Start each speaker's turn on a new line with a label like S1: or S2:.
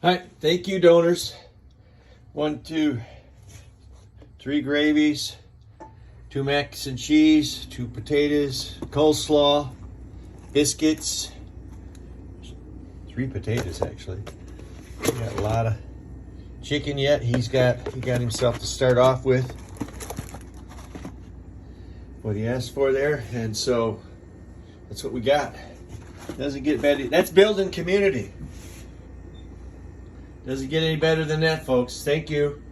S1: All right, thank you, donors. 1, 2, 3 gravies, 2 mac and cheese, 2 potatoes, coleslaw, biscuits, 3 potatoes actually. We got a lot of chicken yet. He got himself to start off with what he asked for there, and so that's what we got. Doesn't get better. That's building community. Doesn't get any better than that, folks. Thank you.